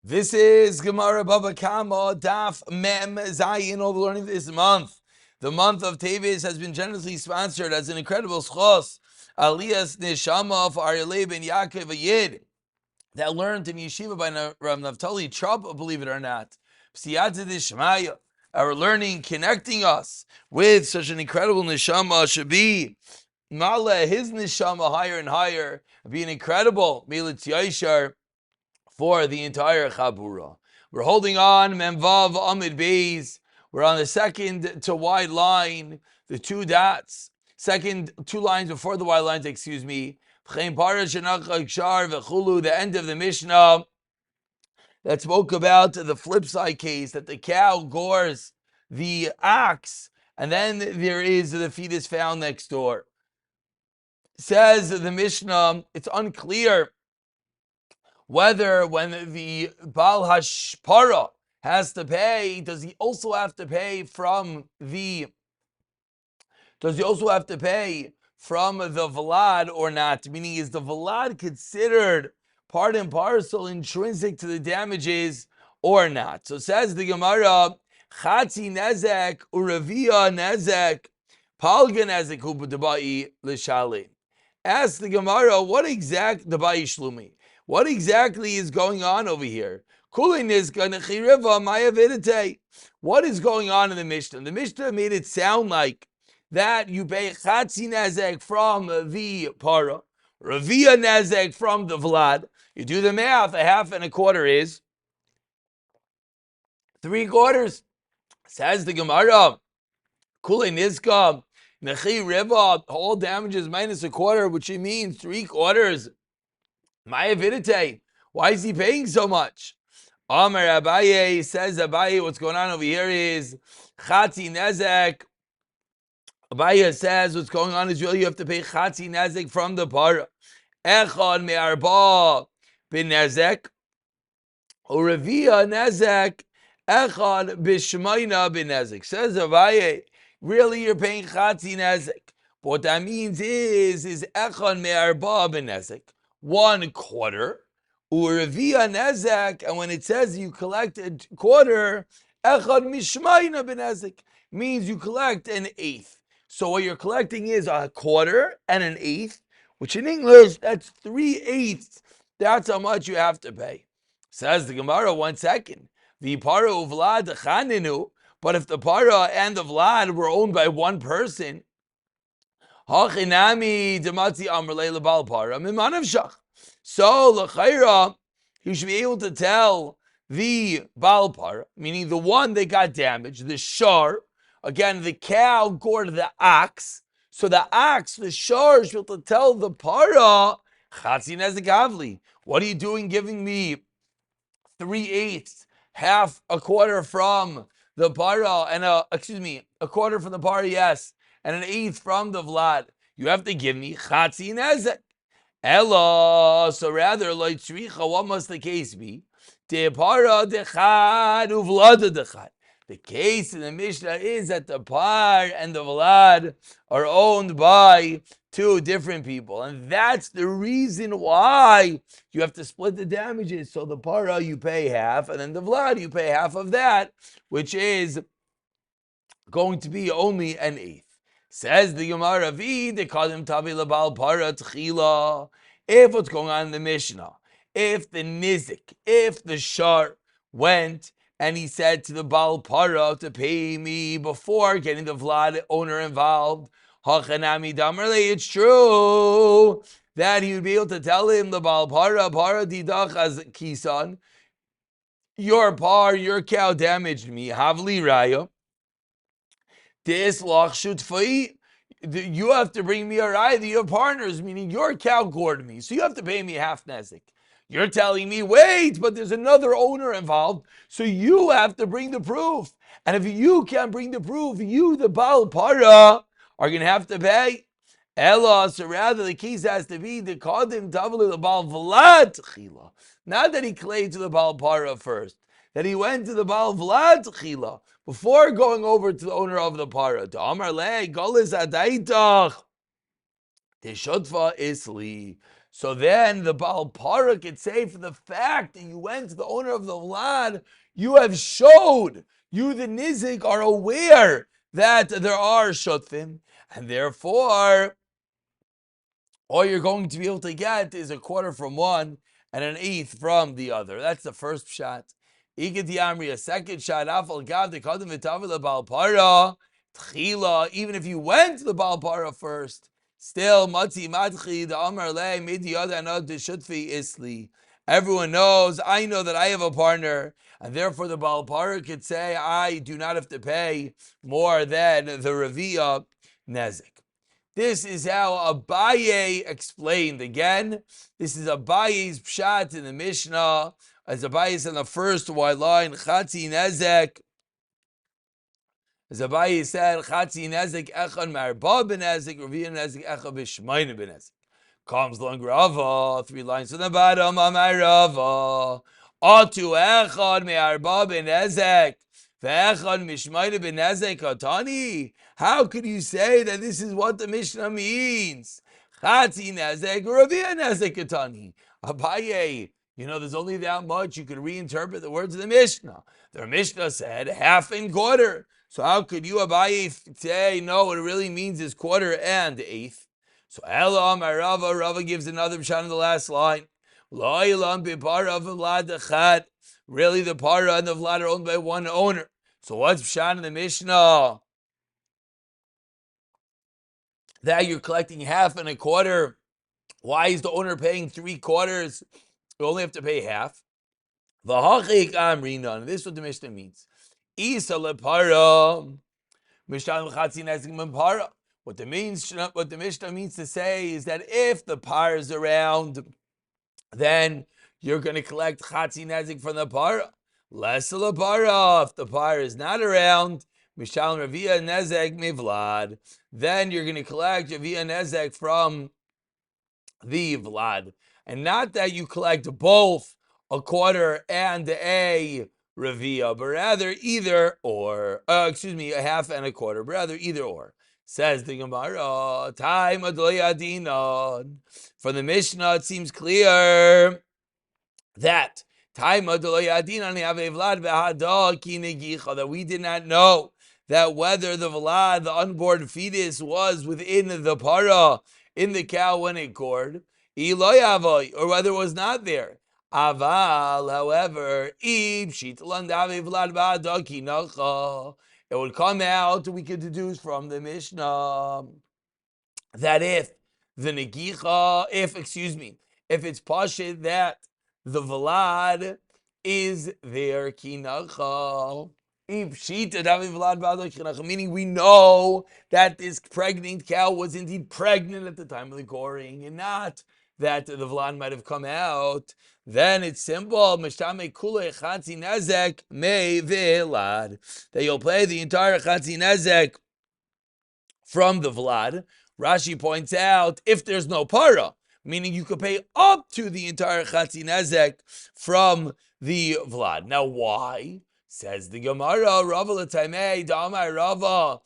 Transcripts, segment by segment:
This is Gemara Baba Kama Daf Mem Zayin. All the learning this month. The month of Teves has been generously sponsored as an incredible schos. Aliyas Neshama for Arya ben Ya'akov a Yid that learned in Yeshiva by Rav Naftali Trop, believe it or not. Psiyata Dishmaya, our learning connecting us with such an incredible neshama should be Mala his neshama higher and higher, be an incredible Milit Yashar for the entire Chabura. We're holding on, Memvav Amid Beis. We're on the second to wide line, the two dots. Second, two lines before the wide lines, excuse me. The end of the Mishnah that spoke about the flip side case that the cow gores the ox, and then there is the fetus found next door. Says the Mishnah, it's unclear whether when the Baal Hashpara has to pay, does he also have to pay from the Vlad or not? Meaning, is the Vlad considered part and parcel intrinsic to the damages or not? So says the Gemara, Chatzi Nezek Uravia Nezek Palga Nezek Ubudabai Lishali. Ask the Gemara, what exactly what exactly is going on over here? What is going on in the Mishnah? The Mishnah made it sound like that you pay Chatzi Nezek from the Para, Ravia Nezek from the Vlad. You do the math, a half and a quarter is 3/4. Says the Gemara, Kule Nizka, Nechi Riva, all damages minus a quarter, which means 3/4. Maya Vidite, why is he paying so much? Amar Abaye, says Abaye, what's going on over here is Chatzi Nezek. Abaye says what's going on is really you have to pay Chatzi Nezek from the Para. Echad me'arba bin Nezek, or Revia Nezek, Echad b'shmayna bin Nezek. Says Abaye, really you're paying Chatzi Nezek. What that means is Echad me'arba bin Nezek. 1/4, urevia nezek, and when it says you collect a quarter, echad mishmayna benezek, means you collect an eighth. So what you're collecting is a quarter and an eighth, which in English, that's 3/8. That's how much you have to pay. Says the Gemara, 1 second. The para uvlad chaninu, but if the para and the vlad were owned by one person, so l'chayra, you should be able to tell the balpar, meaning the one that got damaged, the shar. Again, the cow gored the ox, so the ox, the shar, should be able to tell the para, chatzi nezek avli. What are you doing, giving me 3/8, half, a quarter from the para, and a quarter from the para, yes, and an eighth from the Vlad. You have to give me Chatzi Nezek. Ella, so rather, like Tzricha, what must the case be? De para dechad uvlada dechad. The case in the Mishnah is that the par and the Vlad are owned by two different people. And that's the reason why you have to split the damages. So the para you pay half, and then the Vlad you pay half of that, which is going to be only an eighth. Says the Gemara, if what's going on in the Mishnah, if the Nizik, if the Shar went and he said to the Baal Para to pay me before getting the Vlad owner involved, it's true that he would be able to tell him, the Baal Para didach as kisan, your cow damaged me, havli raya. You have to bring me a raya, your partners, meaning your cow gored me, so you have to pay me half nezek. You're telling me, wait, but there's another owner involved, so you have to bring the proof. And if you can't bring the proof, you, the Baal Para, are going to have to pay. Ella, so rather the case has to be the Kadim Tavali the Baal Vlad Chila. Not that he claimed to the Baal Para first, that he went to the Baal Vlad Chila before going over to the owner of the para. To Amar Le, Golis Adaitach, Teshotva Isli. So then the Baal Para could say, for the fact that you went to the owner of the Vlad, you have showed, you the Nizik are aware that there are Shutfim, and therefore all you're going to be able to get is a quarter from one and an eighth from the other. That's the first shot. Ikad Yamri, a second shot. Afal Gav, the Kadam Vitavila Baal Para, Tchila, even if you went to the Baal Para first, still, Matzi Matchi, the Amar Le, Midiyada, and the Shutfi Isli. Everyone knows, I know that I have a partner, and therefore the Baal Para could say, I do not have to pay more than the Reviya Nezik. This is how Abaye explained. Again, this is Abaye's pshat in the Mishnah, as Abaye is in the first white line, Chatzi Nezek. As Abaye said, Chatzi Nezek Echad Marba ben Nezek, Reviya Nezek Echad B'Shmayne ben Nezek. Comes along Rava, 3 lines from the bottom, Amar Rava. Atu Echad Me'arba ben Nezek. Ve'echad Mishmayne ben Nezek Katani. How could you say that this is what the Mishnah means? Chatzi Nezek, Reviya Nezek Katani. Abaye, there's only that much you could reinterpret the words of the Mishnah. The Mishnah said half and quarter. So how could you, Abaye, say, no, what it really means is quarter and eighth? So Elam Rava gives another pshat in the last line. Really, the para and the vlad are owned by one owner. So what's pshat in the Mishnah? That you're collecting half and a quarter. Why is the owner paying 3/4? You only have to pay half. V'hachik amrinan. This is what the Mishnah means. Isa lepara. Mishnah chatzi nezik mempara. What the Mishnah means to say is that if the par is around, then you're going to collect chatzi nezik from the para. Less la para. If the par is not around, mishal reviya nezek mivlad, then you're going to collect reviya nezek from the vlad, and not that you collect both a quarter and a reviya, but rather either or. A half and a quarter, but rather either or. Says the Gemara, time adoyadinon. For the Mishnah, it seems clear that time adoyadinon that we did not know that whether the vlad, the unborn fetus, was within the para, in the cow when it gored, or whether it was not there. Aval, however, it would come out, we could deduce from the Mishnah that if it's pashit that the vlad is there kinacha. Meaning we know that this pregnant cow was indeed pregnant at the time of the goring, and not that the vlad might have come out. Then it's simple. That you'll pay the entire chatzi nezek from the vlad. Rashi points out, if there's no para, meaning you could pay up to the entire chatzi nezek from the vlad. Now why? Says the Gemara, Rava l'taimei, da'amai Rava,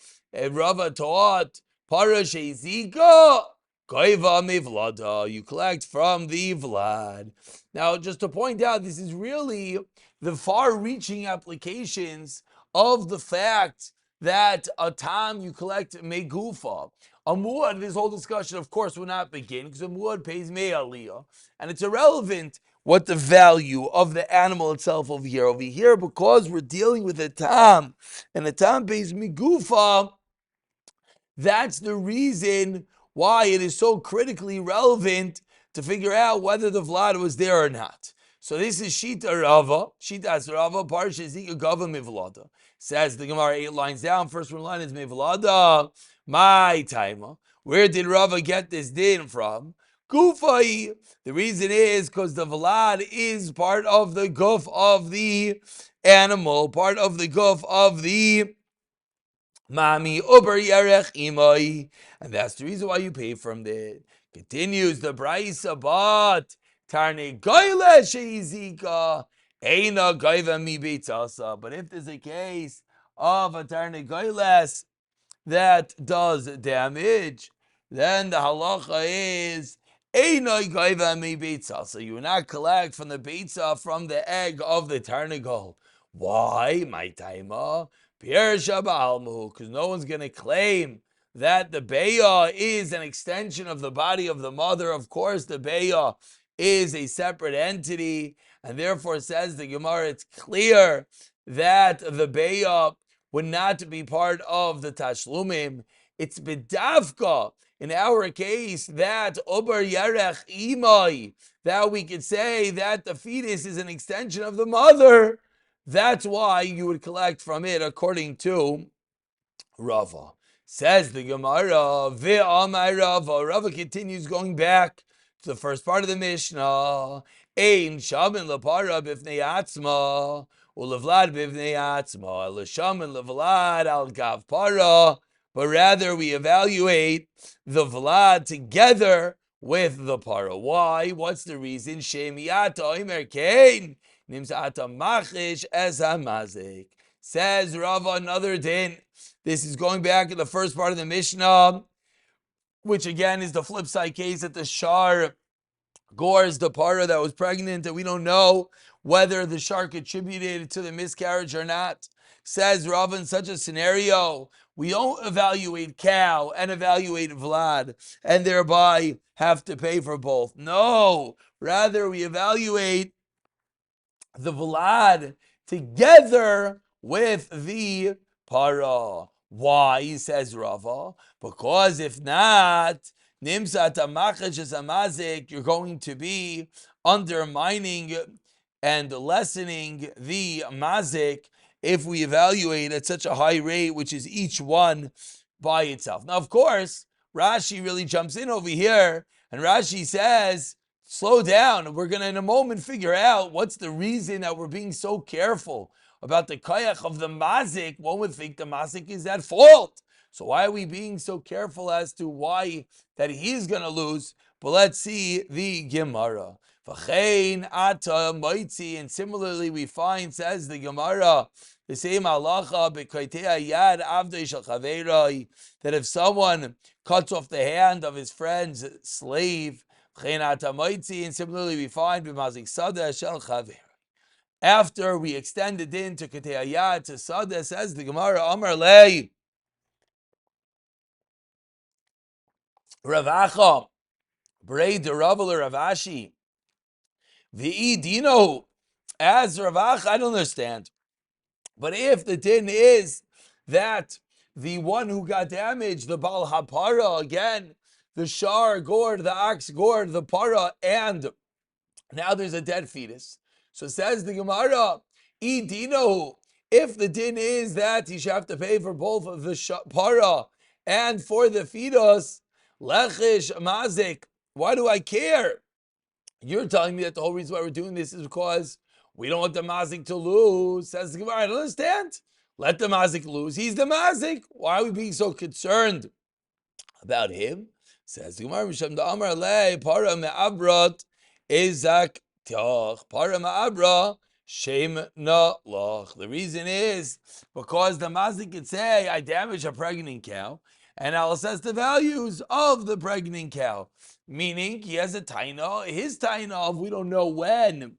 Rava taught, para sheizika, koiva mivlada, you collect from the vlad. Now, just to point out, this is really the far-reaching applications of the fact that a tam you collect megufa. A muad, this whole discussion, of course, will not begin because a muad pays me'aliyah, and it's irrelevant what the value of the animal itself over here. Over here, because we're dealing with a tam, and a tam pays migufa, that's the reason why it is so critically relevant to figure out whether the vlad was there or not. So this is Shita Rava, Parsha Zika Gava Mivlada. Says the Gemara 8 lines down. First one line is Mivlada, my taima. Where did Rava get this din from? Gufai. The reason is because the vlad is part of the guf of the animal, part of the guf of the mami uber yarech imai, and that's the reason why you pay from it. Continues the Braisa, but tarne goyle sheizika eina goyva mi beitzasa. But if there's a case of a tarne goyles that does damage, then the halacha is So you will not collect from the beitza, from the egg of the tarnagol. Why? My taima. Because no one's going to claim that the beya is an extension of the body of the mother. Of course, the beya is a separate entity, and therefore says the Gemara, it's clear that the beya would not be part of the tashlumim. It's bedavka, in our case, that ober yarech imai, that we could say that the fetus is an extension of the mother. That's why you would collect from it, according to Rava. Says the Gemara, Ve'amai Rava. Rava continues going back to the first part of the Mishnah. Ein shamin lepara b'fnei atzma, u'levlad b'fnei atzma, l'shamin levlad al gav para. But rather we evaluate the vlad together with the para. Why? What's the reason? Shemiyata oimer kein nimzata machish ez hamazik. Says Rava, another din. This is going back in the first part of the Mishnah, which again is the flip side case that the shar gores the para that was pregnant, that we don't know whether the shar contributed to the miscarriage or not. Says Rava, in such a scenario, we don't evaluate cow and evaluate Vlad and thereby have to pay for both. No, rather we evaluate the Vlad together with the para. Why, says Rava? Because if not, nimsat amachash as amazik, you're going to be undermining and lessening the mazik if we evaluate at such a high rate, which is each one by itself. Now, of course, Rashi really jumps in over here, and Rashi says, slow down. We're going to, in a moment, figure out what's the reason that we're being so careful about the koyach of the mazik. One would think the mazik is at fault. So why are we being so careful as to why that he's going to lose? But let's see the Gemara. V'chein ata moitzi, and similarly we find, says the Gemara, the same halacha b'koitei yad avdei shel chaverai, that if someone cuts off the hand of his friend's slave, v'chein ata moitzi, and similarly we find b'mazik sada shel chaverai. After we extend it into koitei yad to sada, says the Gemara, Amar lei Rav Acha, Brei de Ravel Rav Ashi, V'i Dino, as Rav Acha, I don't understand. But if the din is that the one who got damaged, the Baal HaPara, again, the Shar gored, the ox gored, the Para, and now there's a dead fetus. So says the Gemara, Dino, if the din is that he should have to pay for both of the Para and for the fetus, Lechish Mazik, why do I care? You're telling me that the whole reason why we're doing this is because we don't want the mazik to lose. Says the Gemara, I don't understand. Let the mazik lose. He's the mazik. Why are we being so concerned about him? Says the Gemara, Misham da Amar lei para me'abrat ezak tioch. Para me'abra shem na loch. The reason is because the mazik could say, I damaged a pregnant cow, and Allah says the values of the pregnant cow. Meaning he has a taina, his taina of we don't know when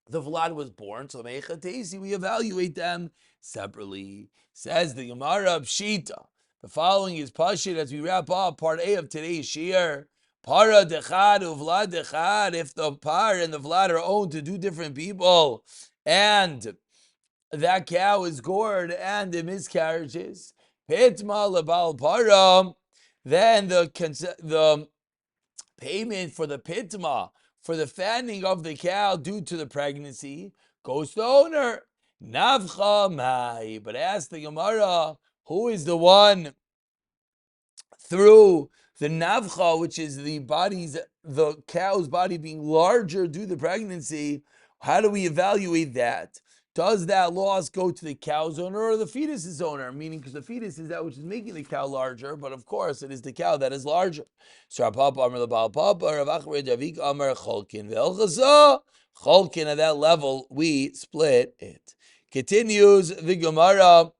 the Vlad was born, so we evaluate them separately. Says the Gemara Pshita. The following is Pashit as we wrap up part A of today's Shir. Para dechad uvlad dechad. If the par and the Vlad are owned to two different people, and that cow is gored and the miscarriages, pitma lebal para, then the payment for the pitma, for the fattening of the cow due to the pregnancy, goes to the owner. Navcha mai. But ask the Gemara, who is the one through the navcha, which is the cow's body being larger due to the pregnancy? How do we evaluate that? Does that loss go to the cow's owner or the fetus's owner? Meaning, because the fetus is that which is making the cow larger, but of course it is the cow that is larger. So Rav Papa Amar L'Baal Papa, Rav Achre Davik Amar Cholkin V'Elchasa. Cholkin, at that level we split it. Continues the Gemara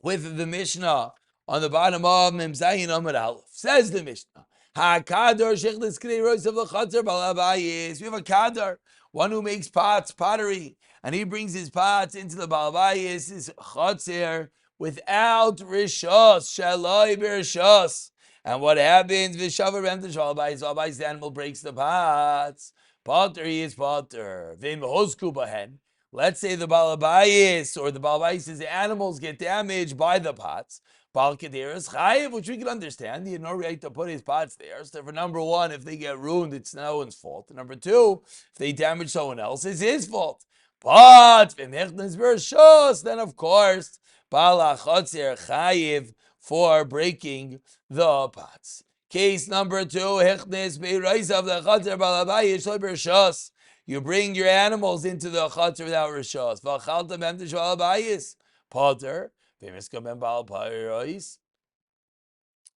with the Mishnah on the bottom of Mem Zayin Amar Aleph. Says the Mishnah, HaKadar shechlis k'nei rois of l'chatzer balabayis. We have a kadar, one who makes pots, pottery, and he brings his pots into the balabayis, his chatzer, without rishos, shaloi b'rishos. And what happens? V'shavar remtish balabayis, the animal breaks the pots. Potter, he is potter. V'im hosku bahen. Let's say the balabayis or the balabayis' animals get damaged by the pots. Bal Kadir is chayiv, which we can understand. He had no right to put his pots there. So for number one, if they get ruined, it's no one's fault. And number two, if they damage someone else, it's his fault. But then of course, Bal Achotzer chayiv for breaking the pots. Case number two, Hechnes Beiraisav the Chatzer Balabayish Shos. You bring your animals into the Chatzer without Rishos. V'achalta Memtish Balabayis. Potter. V'miskim ben Baal Pairois.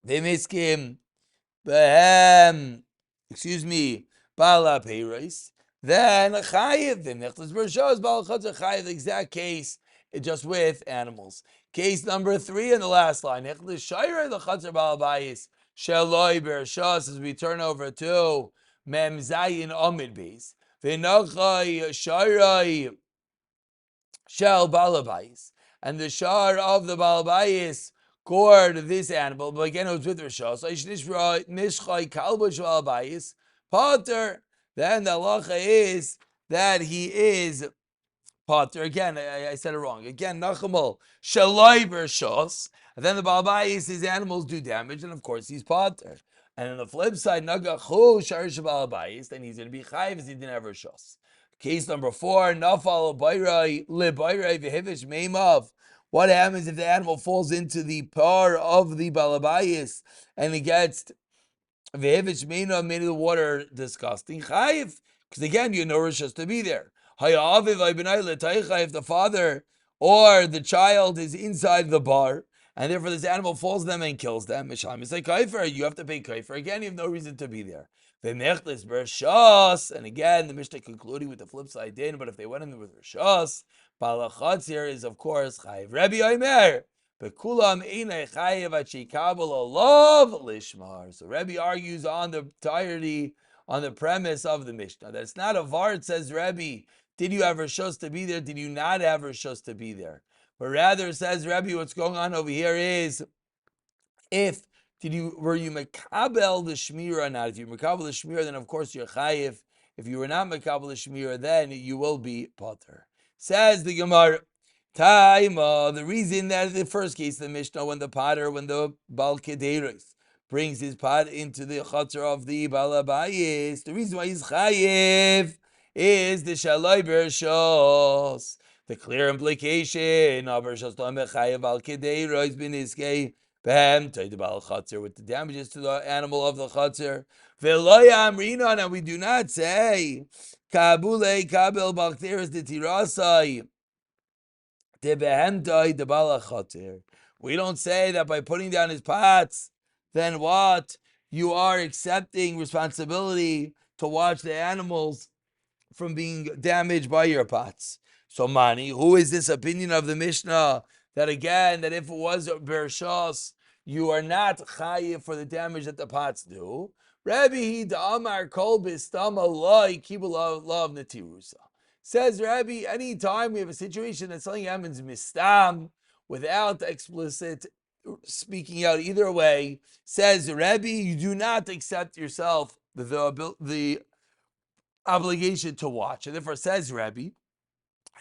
V'miskim behem. Excuse me. Baal Pairois. Then Chayiv. V'michtas Rishos Baal Chatzer Chayiv. The exact case, just with animals. Case number three in the last line. Hechnes Shaira the Chatzer Balabayis. Sheloi Bershos, as we turn over to Mem Zayin Omid Beis. V'nochai Shairai Shel Balabayis. And the shar of the Balabayis gored this animal, but again it was with Rishos. Nishchai Kalbush Balabayis. Potter. Then the halacha is that he is Potter. Again, I said it wrong. Again, Nachamal Shalai Bershos. And then the Balabayis, his animals do damage, and of course he's Potter. And on the flip side, Nagachu Sharish Balabayis, then he's going to be Chayiv as he didn't have Rishos. Case number four, Nafal Bayrai Libayrai Vehivish Meimav. What happens if the animal falls into the par of the Balabayis and it gets Vehivish Meina, made of the water disgusting? Chayiv. Because again, you know Rishos to be there. If the father or the child is inside the bar, and therefore this animal falls them and kills them, you have to pay kaifer. Again, you have no reason to be there. And again, the Mishnah concluding with the flip side, but if they went in there with Rishos, Balachatzir is of course chayiv. Rabbi Omer, Bekulam einay chayiv achikabel alav lishmar. So Rabbi argues on the entirety, on the premise of the Mishnah, that it's not a vart, says Rabbi. Did you have Rishos to be there? Did you not have Rishos to be there? But rather, says Rabbi, what's going on over here is, were you makabel the shmira or not? If you makabel the shmira, then of course you're chayiv. If you were not makabel the shmira, then you will be potter. Says the Gemara, Taima, the reason that in the first case, the Mishnah, when the Bal Kederis brings his pot into the chatzar of the Balabayis, the reason why he's chayiv is the Shalai Bershos. The clear implication of Bershos Chayiv Al Kederis Biniskei Behem Taid Bal Chatzar with the damages to the animal of the Chatzar. Veloya Amrinon, and we do not say Kabule Kabel Bal Kederis the Tirasai. We don't say that by putting down his pots, then what? You are accepting responsibility to watch the animals from being damaged by your pots. So Mani, who is this opinion of the Mishnah that again, that if it was Bershos, you are not chayiv for the damage that the pots do? Rabbi Da'amar Kol Bistama Loi Kibul Love Natirusa. Says Rabbi, anytime we have a situation that something happens mistam, without explicit speaking out either way, says Rabbi, you do not accept yourself the obligation to watch. And therefore says Rabbi,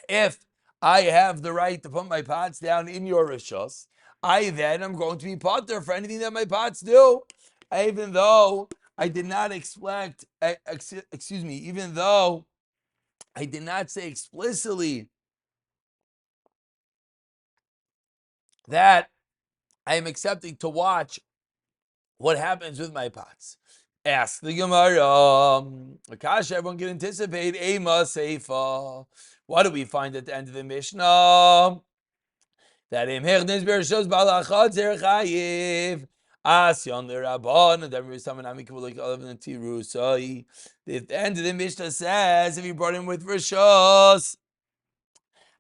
if I have the right to put my pots down in your rishos, I then am going to be potter for anything that my pots do, even though I did not expect, even though I did not say explicitly that I am accepting to watch what happens with my pots. Ask the Gemara. Akasha, everyone can anticipate. Ema Seifa. What do we find at the end of the Mishnah? That Im Hechnes Bershos Balachatzer Chayiv. Asyon Rabban, and every time I'm like Tirusai. The end of the Mishnah says if you brought him with Rishos,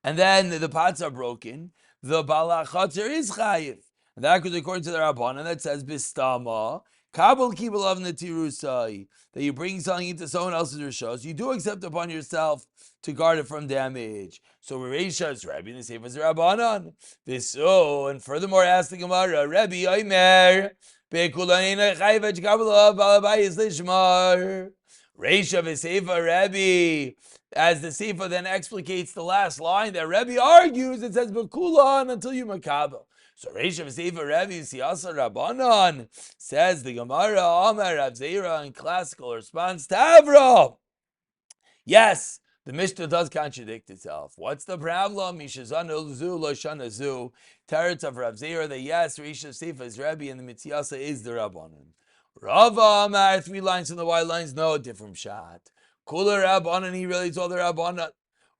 and then the pots are broken, the balachatzer is chayiv. And that goes according to the Rabbanan that says bistama Kabul kibul of netirusai, that you bring something into someone else's rishos, you do accept upon yourself to guard it from damage. So Reisha is Rabbi, and the Sefer is Rabbanan. This and furthermore, ask the Gemara, Rabbi Omer, Bekulanina Chayvach Kabul Balabayis Lishmar. Reisha v'Sefer Rabbi. As the Sefer then explicates the last line, that Rabbi argues, it says Bekulan until you makabel. So Reisha v'Sefer Rabbi Siyasa Rabbanan, says the Gemara, Amar Rav Zera in classical response, Tavra. Yes, the Mishnah does contradict itself. What's the problem? Mishazanu zu lo shana zu. Teretz of Rav Zera that yes, Reisha Sefer is Rabbi and the Mitziyasa is the Rabbanan. Rava Amar, 3 lines from the white lines, no, different shot. Kula Rabbanan, he really told the Rabbanan.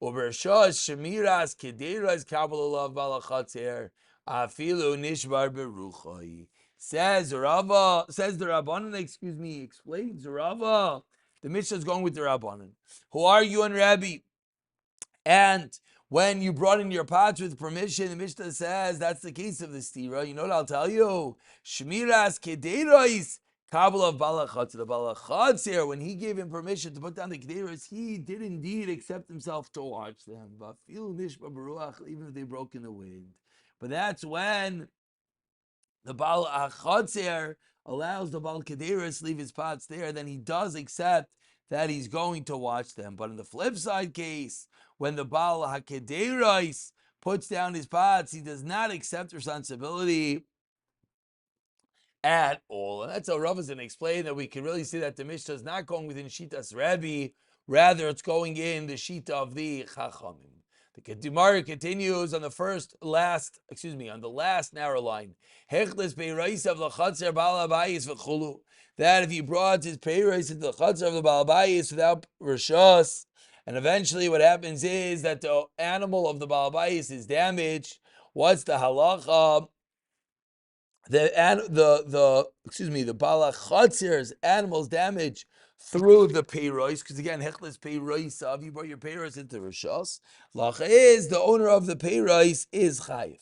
Ubershas Shemiras Kederas Kabbalah Balachatzer Afilu Nishbar Beruchai. Says Rava, says the Rabbanan, explains Rava. The Mishnah is going with the Rabbanan. Who are you and Rabbi? And when you brought in your pots with permission, the Mishnah says that's the case of the stira. You know what I'll tell you? Shmiras Kederas. Kabbalah of Balachatz, the Balachatz here, when he gave him permission to put down the Kederas, he did indeed accept himself to watch them. Even if they broke in the wind. But that's when the Balachatz here allows the Bal Kederas to leave his pots there, then he does accept that he's going to watch them. But in the flip side case, when the Bal HaKederas puts down his pots, he does not accept responsibility at all. And that's how Rav is going to explain that we can really see that the Mishnah is not going within Shitas Rabbi, rather it's going in the Shita of the Chachamim. The Gemara continues on the last narrow line. That if he brought his peiros into the chatzar of the Balabayis without rishos, and eventually what happens is that the animal of the Balabayis is damaged, what's the halacha? The Balachatzir's animals damage through the peiros, because again, hechles peirosav, you brought your peiros into rishos. Lacha is the owner of the peiros is chayif.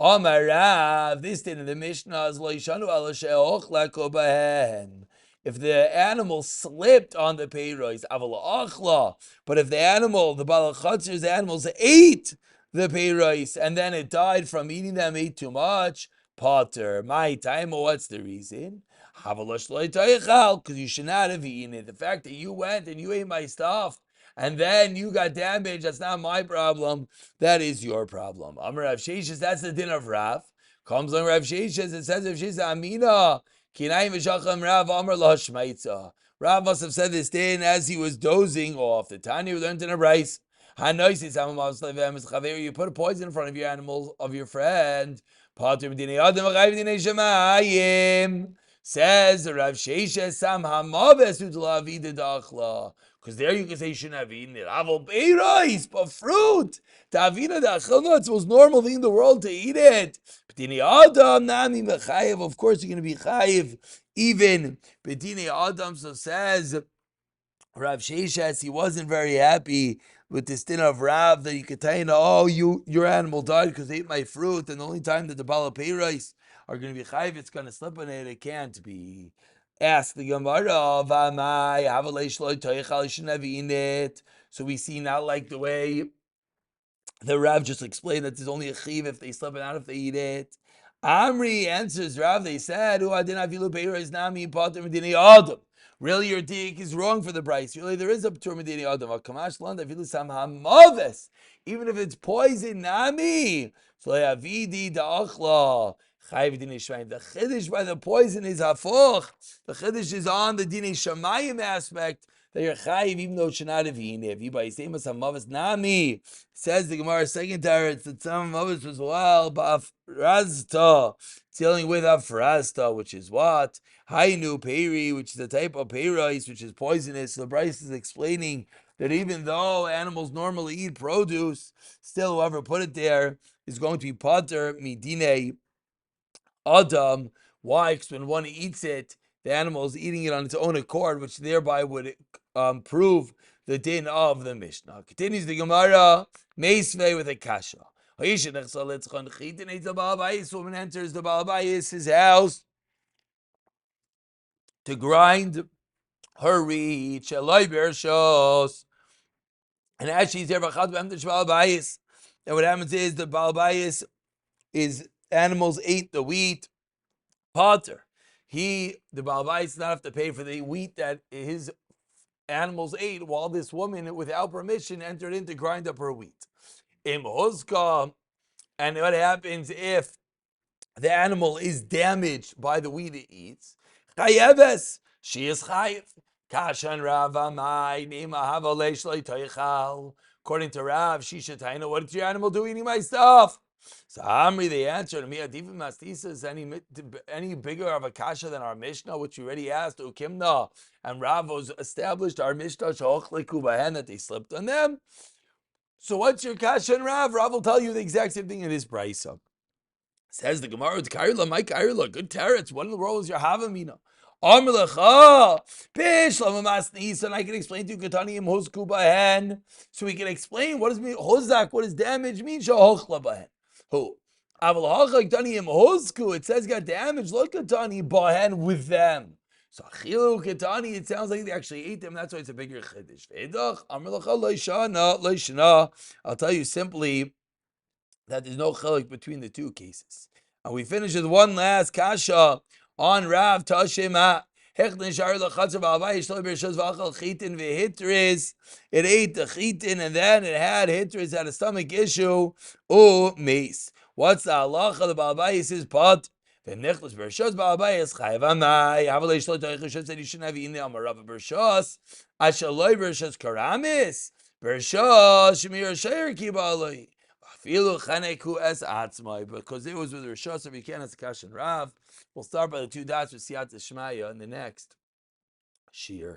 Amarav, this thing in the Mishnah is loishanu ala she'ochla kobahen. If the animal slipped on the peiros, aval achla, but if the animal, the Balachatzir's animals ate the peiros and then it died from eating them, ate too much. Potter, my time, what's the reason? Because you should not have eaten it. The fact that you went and you ate my stuff and then you got damaged, that's not my problem. That is your problem. Amar Rav Sheshes, that's the din of Rav. Comes on Rav Sheshes, it says Rav Sheshes, Amina, Kinayim v'shacham Rav Amar la Shmaitza. Rav must have said this din as he was dozing off. The Tanya we learned in a rice. You put a poison in front of your animals, of your friend. Says Rav Sheshes, Sam Hamaves Udlavida Dachla. Because there you can say you shouldn't have eaten it. Avol Beirais, but fruit. Davida Dachla, no, it's the most normal thing in the world to eat it. B'dinei Adam, Nami Mechayev, of course you're going to be Chayev, even B'dinei Adam, so says Rav Sheshes, he wasn't very happy with this din of Rav that you could tell, your animal died because they ate my fruit, and the only time that the Bala Peiros are going to be chayiv, it's going to slip on it. It can't be. Ask the Gemara, shouldn't have eaten it. So we see not like the way the Rav just explained that there's only a chiv if they slip it out, if they eat it. Amri answers Rav, they said, really, your dik is wrong for the price. Really, there is a p'tur medini adam. Even if it's poison, nami. So avidi da'achla. The chiddush by the poison is hafuch. The chiddush is on the dini shamayim aspect that you're chayiv, even though it should not have eaten. If you buy semas hamavas nami, says the Gemara second teretz that some hamavas was well ba'afrazta, dealing with afrazta, which is what hainu peri, which is a type of peiros, which is poisonous. So the Bryce is explaining that even though animals normally eat produce, still whoever put it there is going to be pater midine Adam. Why? Because when one eats it, the animal is eating it on its own accord, which thereby would prove the din of the Mishnah. Continues the Gemara, Meisvei with a kasha. Woman enters the Baal Bayis' house. to grind her wheat. Shaloi bershos. And as she's there, and what happens is the Baal Bayis is animals ate the wheat. Potter. The Baal Bayis does not have to pay for the wheat that his animals ate while this woman, without permission, entered in to grind up her wheat. Im hozka, and what happens if the animal is damaged by the wheat it eats? Chayeves, she is chayev. Kashan Rav Amai Nima Havalesh Toichal. According to Rav, Shishataina, what is your animal doing eating my stuff? So Amri, the answer to me, Adivim Mastisa is any bigger of a kasha than our Mishnah, which we already asked, Ukimna, and Rav was established our Mishnah Shochle Bahen that they slipped on them. So what's your kasha and Rav? Rav will tell you the exact same thing in his brisa. Says the Gemara, it's Kairla, my Kairla, good teretz. What in the world is your Havamina? And I can explain to you Katani Hosku Bahen. So we can explain what does mean Hozak, what does damage mean? Shahochla Bahen. Who? It says got damage. Look Katani Bahen with them. So Achilu Katani, it sounds like they actually ate them. That's why it's a bigger chiddush. I'll tell you simply that there's no chiluk between the two cases. And we finish with one last kasha on Rav Tashema. It ate the chitin and then it had hitris, had a stomach issue. Mace. What's the halacha? The Baalbayis is pot. The nechlas bershos Baalbayis chayav amai. Havalei shlo toichus said you shouldn't have eaten the amarav bershos. Ashaloi bershos karamis. Bershos shemir shayir kibaloi. Because it was with Rishos of Yikan as Kash and Rav. We'll start by the two dots with Siyat Shmaya in the next Shir.